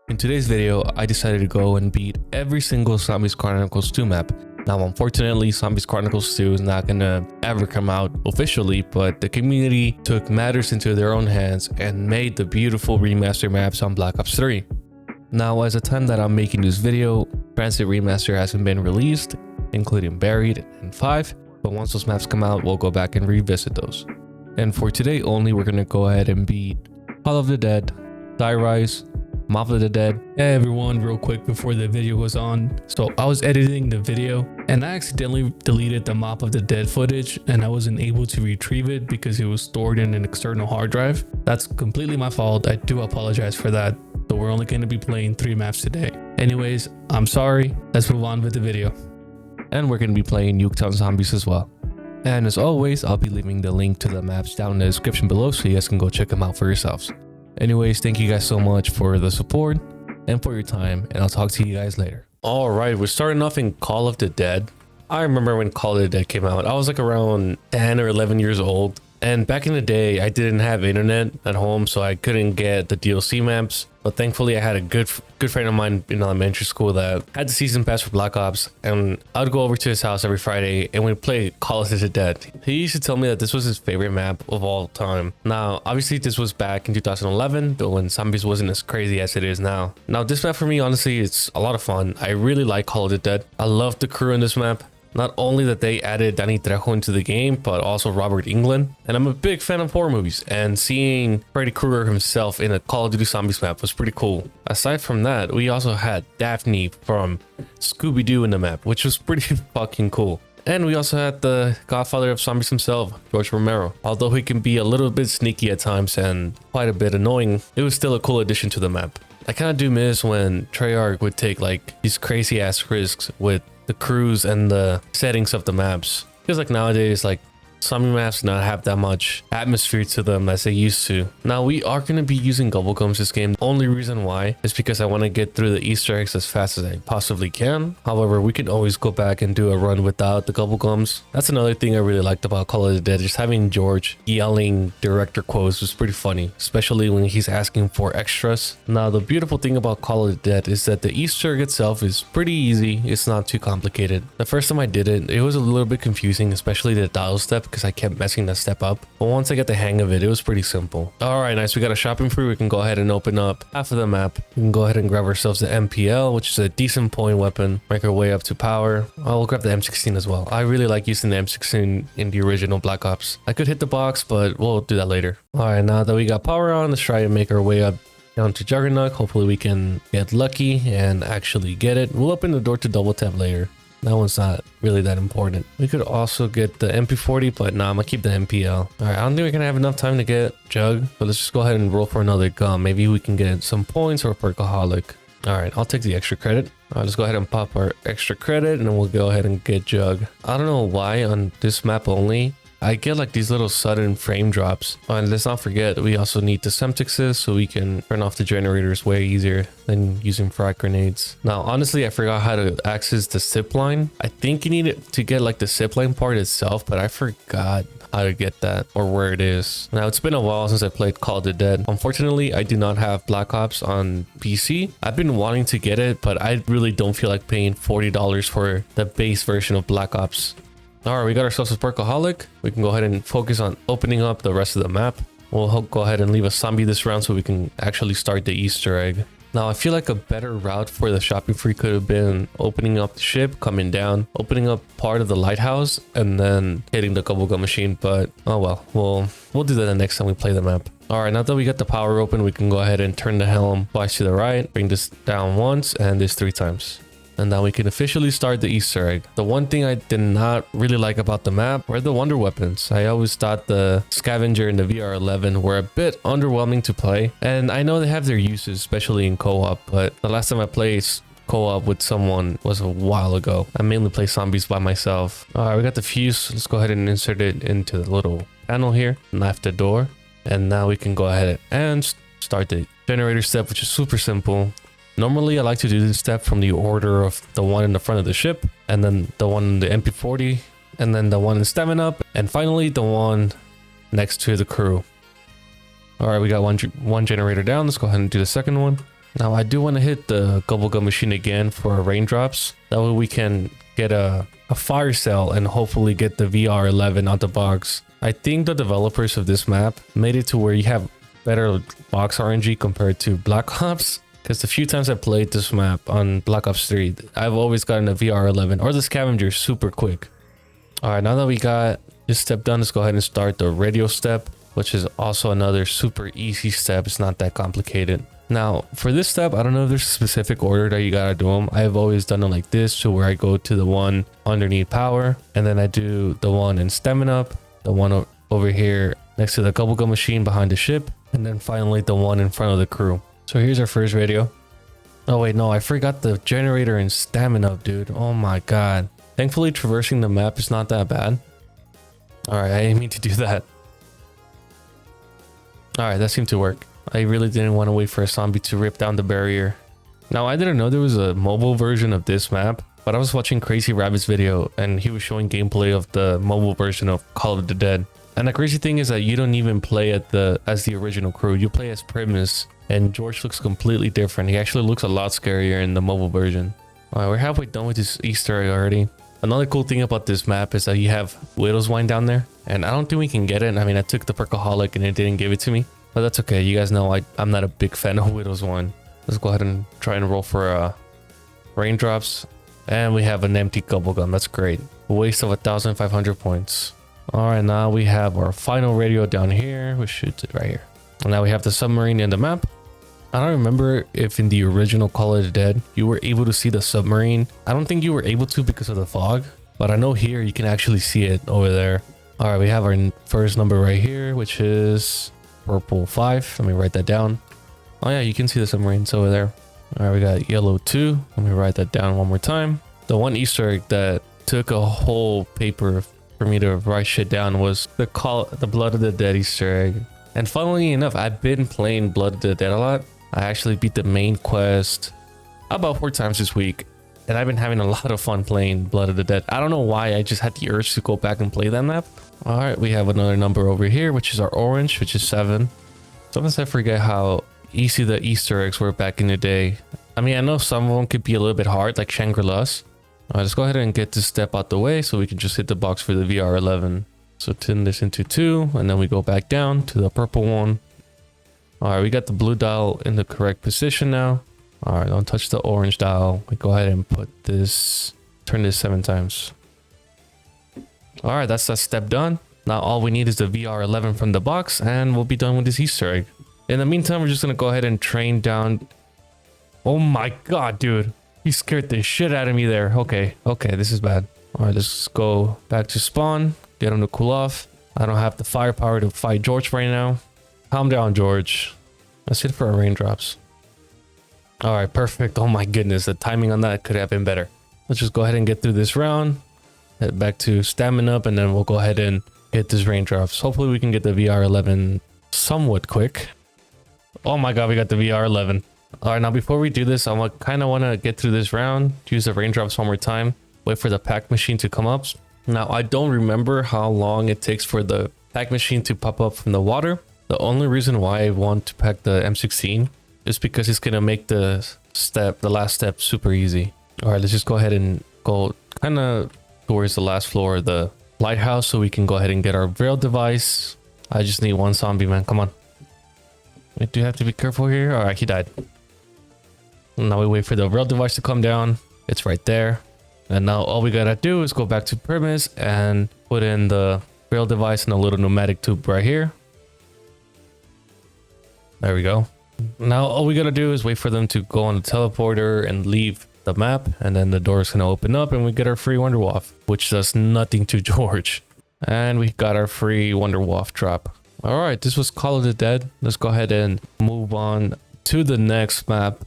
In today's video, I decided to go and beat every single Zombies Chronicles 2 map. Now, unfortunately, Zombies Chronicles 2 is not gonna ever come out officially, but the community took matters into their own hands and made the beautiful remaster maps on Black Ops 3. Now, as the time that I'm making this video, Transit Remaster hasn't been released, including Buried and 5, but once those maps come out, we'll go back and revisit those. And for today only, we're gonna go ahead and beat Call of the Dead, Die Rise, Mob of the Dead. Hey everyone, real quick before the video goes on. So I was editing the video and I accidentally deleted the Mob of the Dead footage and I wasn't able to retrieve it because it was stored in an external hard drive. That's completely my fault. I do apologize for that. So we're only going to be playing 3 maps today. Anyways, I'm sorry. Let's move on with the video. And we're going to be playing Nuketown Zombies as well. And as always, I'll be leaving the link to the maps down in the description below so you guys can go check them out for yourselves. Anyways, thank you guys so much for the support and for your time, and I'll talk to you guys later. All right, we're starting off in Call of the Dead. I remember when Call of the Dead came out. I was like around 10 or 11 years old. And back in the day, I didn't have internet at home, so I couldn't get the DLC maps. But thankfully, I had a good friend of mine in elementary school that had the season pass for Black Ops. And I would go over to his house every Friday and we'd play Call of the Dead. He used to tell me that this was his favorite map of all time. Now, obviously, this was back in 2011, though when Zombies wasn't as crazy as it is now. Now, this map for me, honestly, it's a lot of fun. I really like Call of the Dead. I love the crew in this map. Not only that they added Danny Trejo into the game, but also Robert Englund. And I'm a big fan of horror movies, and seeing Freddy Krueger himself in a Call of Duty Zombies map was pretty cool. Aside from that, we also had Daphne from Scooby-Doo in the map, which was pretty fucking cool. And we also had the godfather of zombies himself, George Romero. Although he can be a little bit sneaky at times and quite a bit annoying, it was still a cool addition to the map. I kind of do miss when Treyarch would take like these crazy ass risks with the crews and the settings of the maps, because like nowadays, like some maps do not have that much atmosphere to them as they used to. Now we are going to be using Gobblegums this game. The only reason why is because I want to get through the Easter eggs as fast as I possibly can. However, we can always go back and do a run without the Gobblegums. That's another thing I really liked about Call of the Dead. Just having George yelling director quotes was pretty funny, especially when he's asking for extras. Now the beautiful thing about Call of the Dead is that the Easter egg itself is pretty easy. It's not too complicated. The first time I did it, it was a little bit confusing, especially the dial step, because I kept messing that step up. But once I got the hang of it, it was pretty simple. All right, nice. We got a shopping spree. We can go ahead and open up half of the map. We can go ahead and grab ourselves the MPL, which is a decent point weapon. Make our way up to power. I'll grab the M16 as well. I really like using the M16 in the original Black Ops. I could hit the box, but we'll do that later. All right, now that we got power on, let's try and make our way up down to Juggernaut. Hopefully we can get lucky and actually get it. We'll open the door to double tap later. That one's not really that important. We could also get the MP40, but nah, I'm gonna keep the MPL. All right, I don't think we're gonna have enough time to get Jug, but let's just go ahead and roll for another gun. Maybe we can get some points or a Perkaholic. All right, I'll take the extra credit. All right, let's go ahead and pop our extra credit and then we'll go ahead and get Jug. I don't know why on this map only, I get like these little sudden frame drops. And let's not forget, we also need the Semtexes so we can turn off the generators way easier than using frag grenades. Now, honestly, I forgot how to access the zip line. I think you need it to get like the zip line part itself, but I forgot how to get that or where it is. Now, it's been a while since I played Call of the Dead. Unfortunately, I do not have Black Ops on PC. I've been wanting to get it, but I really don't feel like paying $40 for the base version of Black Ops. All right, we got ourselves a Perkaholic. We can go ahead and focus on opening up the rest of the map. We'll go ahead and leave a zombie this round so we can actually start the Easter egg. Now, I feel like a better route for the shopping spree could have been opening up the ship, coming down, opening up part of the lighthouse, and then hitting the Gobblegum machine. But oh well, we'll do that the next time we play the map. All right, now that we got the power open, we can go ahead and turn the helm twice to the right, bring this down once, and this 3 times. And now we can officially start the Easter egg. The one thing I did not really like about the map were the wonder weapons. I always thought the scavenger and the VR11 were a bit underwhelming to play. And I know they have their uses, especially in co-op, but the last time I played co-op with someone was a while ago. I mainly play zombies by myself. All right, we got the fuse. Let's go ahead and insert it into the little panel here. Knife the door. And now we can go ahead and start the generator step, which is super simple. Normally, I like to do this step from the order of the one in the front of the ship, and then the one in the MP40, and then the one in Stamina Up, and finally the one next to the crew. All right, we got one generator down. Let's go ahead and do the second one. Now I do want to hit the bubblegum machine again for raindrops. That way we can get a fire cell and hopefully get the VR11 out the box. I think the developers of this map made it to where you have better box RNG compared to Black Ops. Because the few times I played this map on Black Ops 3, I've always gotten a VR11 or the scavenger super quick. Alright, now that we got this step done, let's go ahead and start the radio step, which is also another super easy step. It's not that complicated. Now, for this step, I don't know if there's a specific order that you gotta do them. I've always done it like this, to where I go to the one underneath power, and then I do the one in stamina up, the one over here next to the bubblegum machine behind the ship, and then finally the one in front of the crew. So here's our first radio. Oh wait, no, I forgot the generator and stamina up, dude. Oh my god. Thankfully, traversing the map is not that bad. Alright, I didn't mean to do that. Alright, that seemed to work. I really didn't want to wait for a zombie to rip down the barrier. Now, I didn't know there was a mobile version of this map, but I was watching Crazy Rabbit's video and he was showing gameplay of the mobile version of Call of the Dead. And the crazy thing is that you don't even play as the original crew. You play as Primus, and George looks completely different. He actually looks a lot scarier in the mobile version. Alright, we're halfway done with this Easter egg already. Another cool thing about this map is that you have Widow's Wine down there, and I don't think we can get it. I mean, I took the Perkaholic and it didn't give it to me, but that's okay. You guys know I'm not a big fan of Widow's Wine. Let's go ahead and try and roll for raindrops, and we have an empty bubblegum. That's great. A waste of 1,500 points. Alright, now we have our final radio down here. We shoot it right here. And now we have the submarine in the map. I don't remember if in the original Call of the Dead you were able to see the submarine. I don't think you were able to because of the fog, but I know here you can actually see it over there. All right, we have our first number right here, which is purple 5. Let me write that down. Oh yeah, you can see the submarines over there. All right, we got yellow 2. Let me write that down one more time. The one Easter egg that took a whole paper for me to write shit down was the Blood of the Dead Easter egg. And funnily enough, I've been playing Blood of the Dead a lot. I actually beat the main quest about 4 times this week, and I've been having a lot of fun playing Blood of the Dead. I don't know why, I just had the urge to go back and play that map. All right, we have another number over here, which is our orange, which is 7. Sometimes I forget how easy the Easter eggs were back in the day. I mean, I know some of them could be a little bit hard, like Shangri-La's. All right, let's go ahead and get this step out the way so we can just hit the box for the VR11. So turn this into 2, and then we go back down to the purple one. All right, we got the blue dial in the correct position now. All right, don't touch the orange dial. We go ahead and put this, turn this 7 times. All right, that's that step done. Now all we need is the VR11 from the box, and we'll be done with this Easter egg. In the meantime, we're just gonna go ahead and train down. Oh my god, dude. He scared the shit out of me there. Okay, this is bad. All right, let's go back to spawn. Get him to cool off. I don't have the firepower to fight George right now. Calm down, George. Let's hit for our raindrops. All right, perfect. Oh my goodness, the timing on that could have been better. Let's just go ahead and get through this round. Head back to stamina up, and then we'll go ahead and hit these raindrops. Hopefully we can get the VR11 somewhat quick. Oh my god, we got the VR11. All right, now before we do this, I kind of want to get through this round, use the raindrops one more time, wait for the pack machine to come up. Now, I don't remember how long it takes for the pack machine to pop up from the water. The only reason why I want to pack the M16 is because it's going to make the last step super easy. All right, let's just go ahead and go kind of towards the last floor of the lighthouse so we can go ahead and get our braille device. I just need one zombie, man. Come on. We do have to be careful here. All right, he died. Now we wait for the braille device to come down. It's right there. And now all we gotta do is go back to premise and put in the braille device in a little pneumatic tube right here. There we go. Now all we gotta do is wait for them to go on the teleporter and leave the map, and then the door is gonna open up and we get our free Wonder Waff, which does nothing to George. And we got our free Wonder Waff drop. All right, this was Call of the Dead. Let's go ahead and move on to the next map,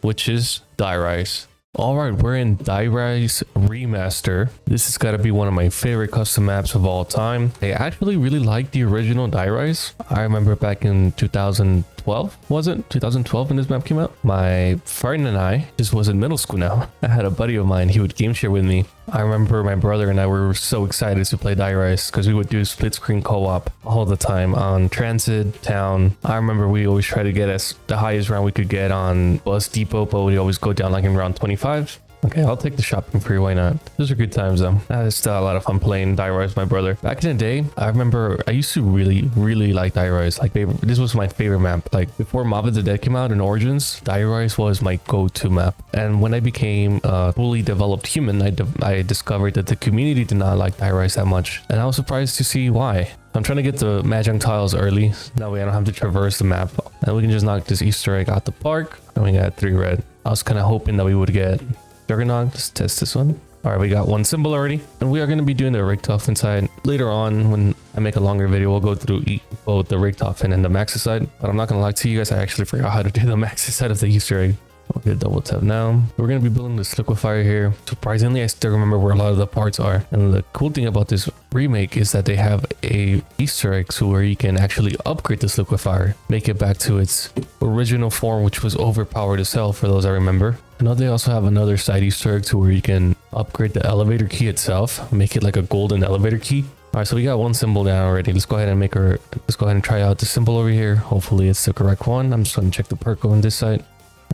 which is Die Rise. All right, we're in Die Rise Remaster. This has got to be one of my favorite custom maps of all time. I actually really like the original Die Rise. I remember back in 2000, 2012, was it? 2012 when this map came out? My friend and I just was in middle school now. I had a buddy of mine, he would game share with me. I remember my brother and I were so excited to play Die Rise because we would do split screen co-op all the time on Transit Town. I remember we always try to get us the highest round we could get on Bus Depot, but we always go down like in round 25. Okay, I'll take the shopping free, why not? Those are good times though. That is still a lot of fun playing Die Rise with my brother. Back in the day, I remember I used to really like Die Rise. Like this was my favorite map. Like before Mob of the Dead came out in Origins, Die Rise was my go-to map. And when I became a fully developed human, I discovered that the community did not like Die Rise that much. And I was surprised to see why. I'm trying to get the Mahjong tiles early. That way I don't have to traverse the map. And we can just knock this Easter egg out the park. And we got 3 red. I was kind of hoping that we would get Juggernaut. Let's test this one. All right, we got 1 symbol already, and we are going to be doing the Richtofen side later on. When I make a longer video, we'll go through both the Richtofen and the Maxis side, but I'm not going to lie to you guys, I actually forgot how to do the Maxis side of the Easter egg. We'll get double tap now. We're going to be building this liquefier here. Surprisingly, I still remember where a lot of the parts are. And the cool thing about this remake is that they have a Easter egg so where you can actually upgrade this liquefier, make it back to its original form, which was overpowered as hell for those I remember. I know they also have another side Easter egg to where you can upgrade the elevator key itself, make it like a golden elevator key. All right, so we got 1 symbol down already. Let's go ahead and try out the symbol over here. Hopefully it's the correct one. I'm just going to check the perk on this side.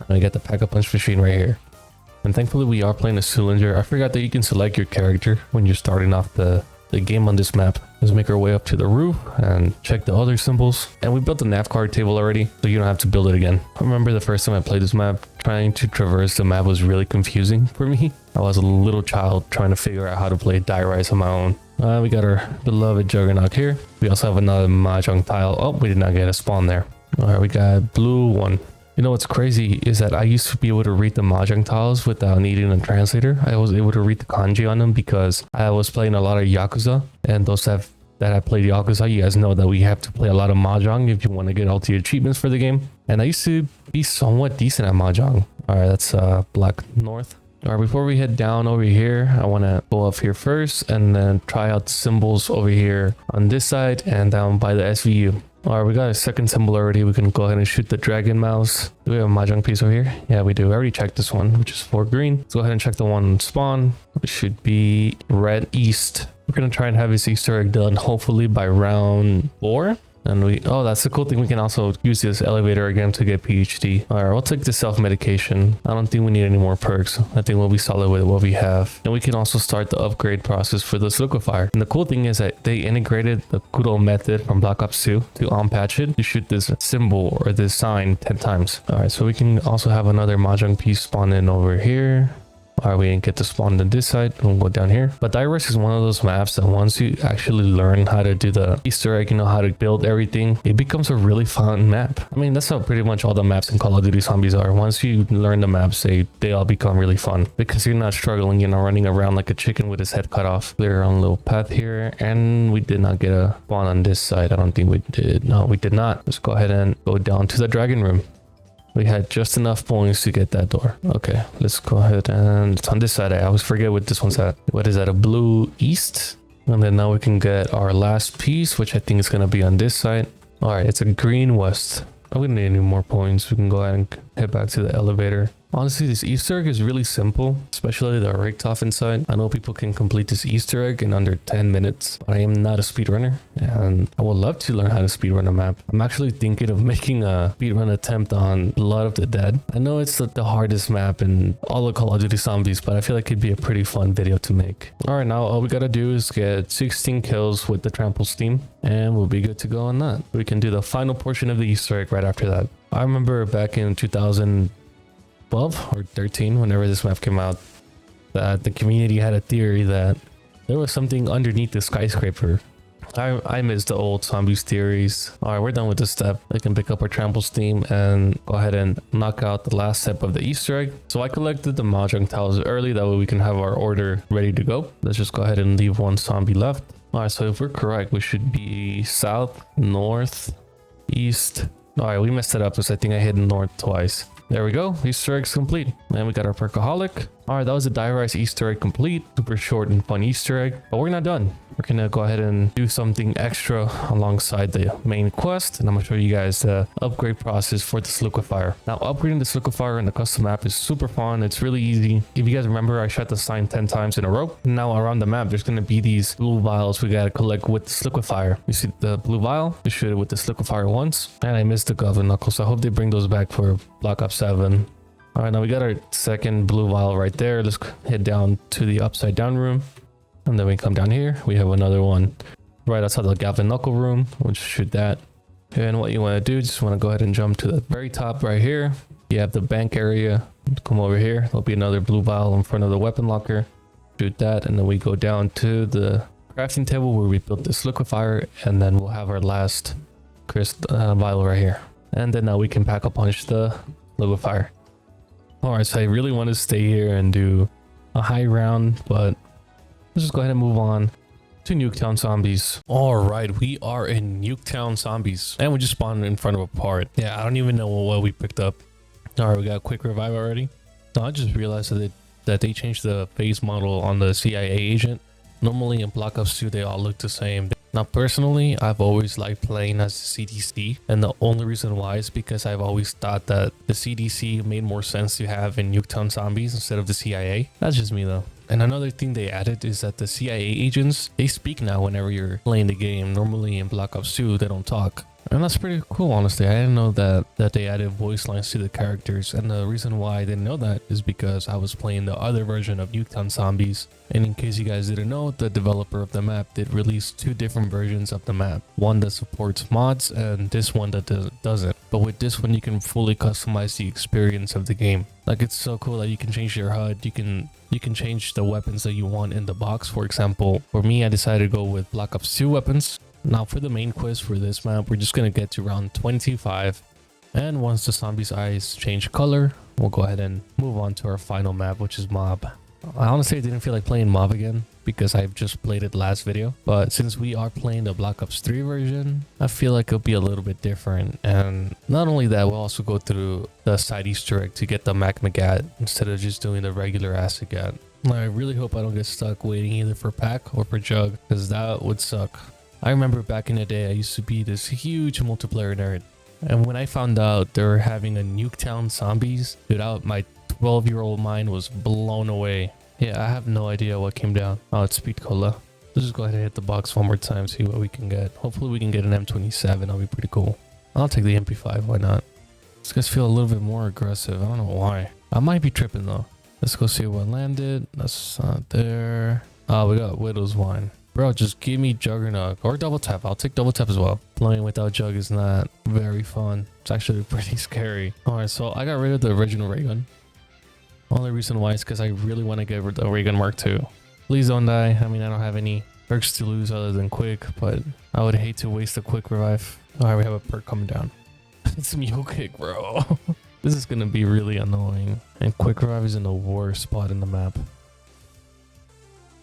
I got the pack-a-punch machine right here. And thankfully we are playing a cylinder. I forgot that you can select your character when you're starting off the game on this map. Let's make our way up to the roof and check the other symbols. And we built the nav card table already, so you don't have to build it again. I remember the first time I played this map, trying to traverse the map was really confusing for me. I was a little child trying to figure out how to play Die Rise on my own. We got our beloved Juggernaut here. We also have another Mahjong tile. Oh, we did not get a spawn there. All right, we got blue 1. You know what's crazy is that I used to be able to read the Mahjong tiles without needing a translator. I was able to read the kanji on them because I was playing a lot of Yakuza, and those that have played Yakuza, you guys know that we have to play a lot of Mahjong if you want to get all the achievements for the game. And I used to be somewhat decent at Mahjong. All right, that's Black North. All right, before we head down over here, I want to go up here first and then try out the symbols over here on this side and down by the SVU. All right, we got a second symbol already. We can go ahead and shoot the dragon mouse. Do we have a Mahjong piece over here? Yeah, we do. I already checked this one, which is 4 green. Let's go ahead and check the one on spawn, which should be red east. We're going to try and have this Easter egg done hopefully by round 4. And oh, that's the cool thing. We can also use this elevator again to get PhD. All right, we'll take the self-medication. I don't think we need any more perks. I think we'll be solid with what we have. And we can also start the upgrade process for this liquefier. And the cool thing is that they integrated the good old method from Black Ops 2 to unpatch it to shoot this symbol or this sign 10 times. All right, so we can also have another Mahjong piece spawn in over here. All right, we didn't get to spawn on this side. We'll go down here. But Die Rise is one of those maps that once you actually learn how to do the Easter egg, you know how to build everything, it becomes a really fun map. I mean, that's how pretty much all the maps in Call of Duty Zombies are. Once you learn the maps, they all become really fun because you're not struggling, you know, running around like a chicken with his head cut off. Clear our own little path here. And we did not get a spawn on this side. I don't think we did. No, we did not. Let's go ahead and go down to the dragon room. We had just enough points to get that door. Okay, let's go ahead and it's on this side. I always forget what this one's at. What is that? A blue east? And then now we can get our last piece, which I think is going to be on this side. All right, it's a green west. Oh, we don't need any more points. We can go ahead and head back to the elevator. Honestly, this Easter egg is really simple, especially the Richtofen side. I know people can complete this Easter egg in under 10 minutes, but I am not a speedrunner, and I would love to learn how to speedrun a map. I'm actually thinking of making a speedrun attempt on Blood of the Dead. I know it's the hardest map in all of Call of Duty Zombies, but I feel like it'd be a pretty fun video to make. All right, now all we gotta do is get 16 kills with the trample steam, and we'll be good to go on that. We can do the final portion of the Easter egg right after that. I remember back in 2012 or 13, whenever this map came out, that the community had a theory that there was something underneath the skyscraper. I miss the old zombies theories. All right, we're done with this step. We can pick up our trample steam and go ahead and knock out the last step of the Easter egg. So I collected the Mahjong tiles early, that way we can have our order ready to go. Let's just go ahead and leave 1 zombie left. All right, so if we're correct, we should be south, north, east. All right, we messed it up because I think I hit north twice. There we go. Easter egg's complete. And we got our perkaholic. All right, that was the Diarize Easter egg complete. Super short and fun Easter egg, but we're not done. We're gonna go ahead and do something extra alongside the main quest, and I'm gonna show you guys the upgrade process for this liquefier. Now, upgrading this liquefier in the custom map is super fun. It's really easy. If you guys remember, I shot the sign 10 times in a row. Now around the map, there's gonna be these blue vials we gotta collect with this liquefier. You see the blue vial? You shoot it with this liquefier once, and I missed the Goblin Knuckles. So I hope they bring those back for Black Ops 7. All right, now we got our second blue vial right there. Let's head down to the upside down room. And then we come down here. We have another one right outside the Goblin Knuckle room. We'll just shoot that. And what you want to do, just want to go ahead and jump to the very top right here. You have the bank area. Come over here. There'll be another blue vial in front of the weapon locker. Shoot that. And then we go down to the crafting table where we built this liquefier. And then we'll have our last vial right here. And then now we can pack a punch the liquefier. Alright, so I really want to stay here and do a high round, but let's just go ahead and move on to Nuketown Zombies. Alright, we are in Nuketown Zombies, and we just spawned in front of a part. Yeah, I don't even know what we picked up. Alright, we got a quick revive already. No, I just realized that they changed the face model on the CIA agent. Normally in Black Ops 2, they all look the same. Now, personally, I've always liked playing as the CDC, and the only reason why is because I've always thought that the CDC made more sense to have in Nuketown Zombies instead of the CIA. That's just me though. And another thing they added is that the CIA agents, they speak now whenever you're playing the game. Normally in Black Ops 2, they don't talk. And that's pretty cool, honestly. I didn't know that they added voice lines to the characters. And the reason why I didn't know that is because I was playing the other version of Nuketown Zombies. And in case you guys didn't know, the developer of the map did release two different versions of the map. One that supports mods and this one that doesn't. But with this one, you can fully customize the experience of the game. Like, it's so cool that you can change your HUD. You can change the weapons that you want in the box. For example, for me, I decided to go with Black Ops 2 weapons. Now for the main quest for this map, we're just going to get to round 25. And once the zombies' eyes change color, we'll go ahead and move on to our final map, which is Mob. I honestly didn't feel like playing Mob again because I've just played it last video. But since we are playing the Black Ops 3 version, I feel like it'll be a little bit different. And not only that, we'll also go through the side Easter egg to get the Mac-Magat instead of just doing the regular Asagat. I really hope I don't get stuck waiting either for Pack or for Jug, because that would suck. I remember back in the day, I used to be this huge multiplayer nerd. And when I found out they were having a Nuketown Zombies, dude, my 12-year-old mind was blown away. Yeah, I have no idea what came down. Oh, it's Speed Cola. Let's just go ahead and hit the box one more time, see what we can get. Hopefully we can get an M27, that'll be pretty cool. I'll take the MP5, why not? These guys feel a little bit more aggressive, I don't know why. I might be tripping though. Let's go see what landed. That's not there. Oh, we got Widow's Wine. Bro, just give me Juggernaut or Double Tap. I'll take Double Tap as well. Playing without Jug is not very fun. It's actually pretty scary. Alright, so I got rid of the original ray gun. Only reason why is because I really want to get rid of the ray gun Mark II. Please don't die. I mean, I don't have any perks to lose other than quick, but I would hate to waste a quick revive. Alright, we have a perk coming down. It's Mule Kick, bro. This is going to be really annoying. And quick revive is in the worst spot in the map.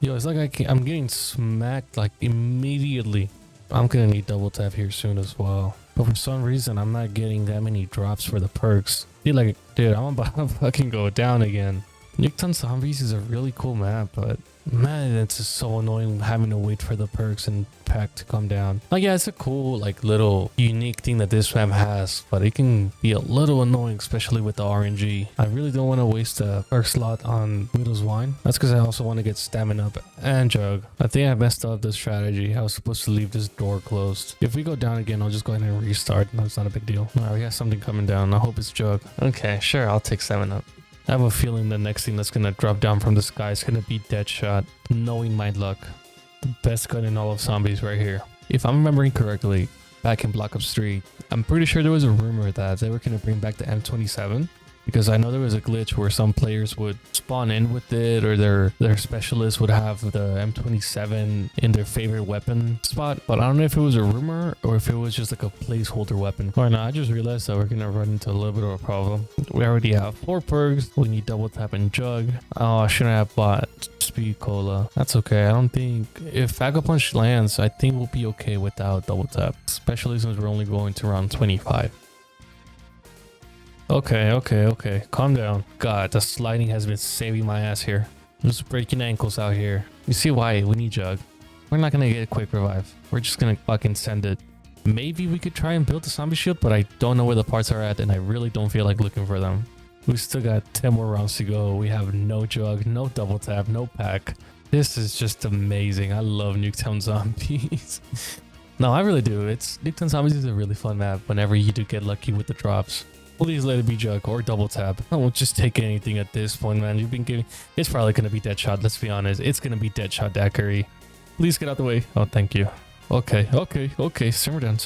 Yo, it's like I'm getting smacked like immediately. I'm gonna need double tap here soon as well. But for some reason, I'm not getting that many drops for the perks. Dude, I'm about to fucking go down again. Nuketown Zombies is a really cool map, but man, it's just so annoying having to wait for the perks and pack to come down. Like, yeah, it's a cool, like, little unique thing that this map has, but it can be a little annoying, especially with the RNG. I really don't want to waste a perk slot on Widow's Wine. That's because I also want to get Stamina up and Jug. I think I messed up the strategy. I was supposed to leave this door closed. If we go down again, I'll just go ahead and restart. No, it's not a big deal. All right, we got something coming down. I hope it's Jug. Okay, sure, I'll take Stamina up. I have a feeling the next thing that's gonna drop down from the sky is gonna be Deadshot. Knowing my luck, the best gun in all of zombies right here. If I'm remembering correctly, back in Black Ops 3, I'm pretty sure there was a rumor that they were gonna bring back the M27. Because I know there was a glitch where some players would spawn in with it, or their specialists would have the M27 in their favorite weapon spot. But I don't know if it was a rumor or if it was just like a placeholder weapon. Alright, now I just realized that we're gonna run into a little bit of a problem. We already have 4 perks. We need double tap and Jug. Oh, I shouldn't have bought Speed Cola. That's okay. I don't think if Faggot Punch lands, I think we'll be okay without double tap, especially since we're only going to round 25. Okay. Calm down. God, the sliding has been saving my ass here. I'm just breaking ankles out here. You see why we need Jug. We're not gonna get a quick revive. We're just gonna fucking send it. Maybe we could try and build the zombie shield, but I don't know where the parts are at, and I really don't feel like looking for them. We still got 10 more rounds to go. We have no Jug, no double tap, no pack. This is just amazing. I love Nuketown Zombies. No, I really do. Nuketown Zombies is a really fun map whenever you do get lucky with the drops. Please let it be Jug or double tap. I won't just take anything at this point, man. You've been giving... It's probably going to be Deadshot, let's be honest. It's going to be Deadshot Daiquiri. Please get out the way. Oh, thank you. Okay. Simmer down.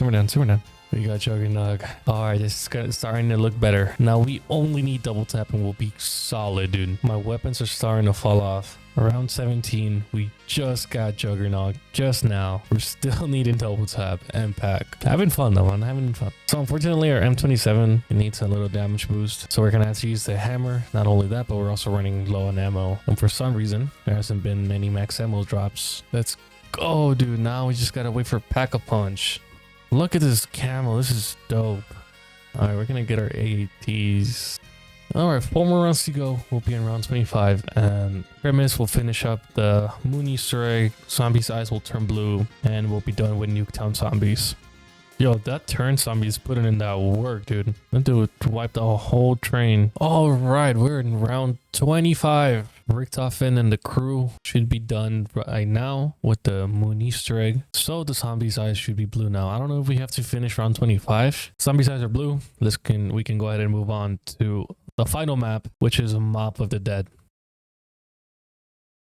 We got Juggernog. Alright, this is starting to look better. Now we only need double tap and we'll be solid, dude. My weapons are starting to fall off. Around 17, we just got Juggernog just now. We're still needing double tap and pack. Having fun though, man. Having fun. So unfortunately, our M27 needs a little damage boost. So we're gonna have to use the hammer. Not only that, but we're also running low on ammo. And for some reason, there hasn't been any max ammo drops. Let's go, dude. Now we just gotta wait for Pack-a-Punch. Look at this camo. This is dope. Alright, we're gonna get our ATs. Alright, 4 more rounds to go. We'll be in round 25. And Premise will finish up the Moon Easter egg. Zombies' eyes will turn blue. And we'll be done with Nuketown Zombies. Yo, that turn zombie's putting in that work, dude. That dude wiped the whole train. Alright, we're in round 25. Richtofen and the crew should be done right now with the Moon Easter egg. So the zombies' eyes should be blue now. I don't know if we have to finish round 25. Zombies' eyes are blue. We can go ahead and move on to the final map, which is Mop of the Dead.